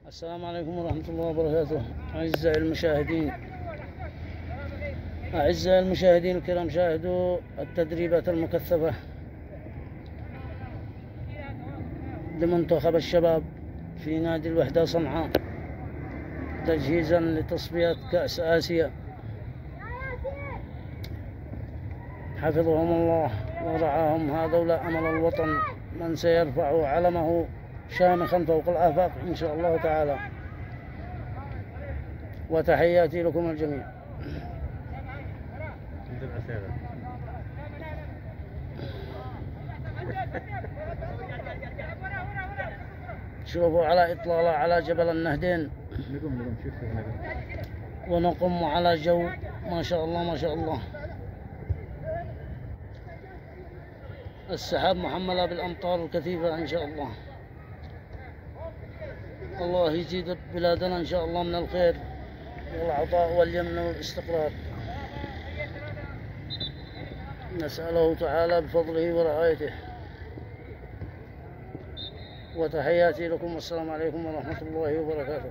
السلام عليكم ورحمة الله وبركاته. أعزائي المشاهدين الكرام، شاهدوا التدريبات المكثفة لمنتخب الشباب في نادي الوحدة صنعاء تجهيزا لتصفية كأس آسيا. حفظهم الله ورعاهم، هذولا أمل الوطن، من سيرفع علمه شامخا فوق الآفاق إن شاء الله تعالى. وتحياتي لكم الجميع. شوفوا على إطلالة على جبل النهدين، ونقم على جو ما شاء الله ما شاء الله. السحاب محملة بالأمطار الكثيفة إن شاء الله. الله يزيد بلادنا إن شاء الله من الخير والعطاء واليمن والاستقرار. نسأله تعالى بفضله ورعايته. وتحياتي لكم، والسلام عليكم ورحمة الله وبركاته.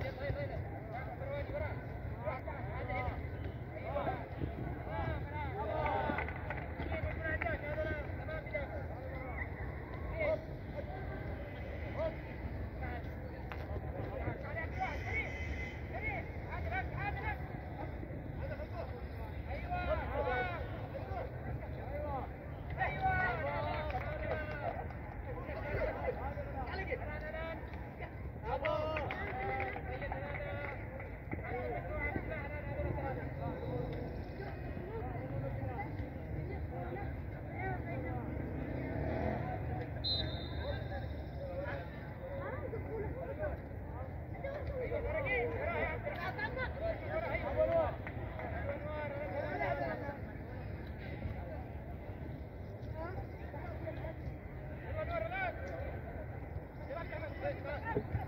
Thank you.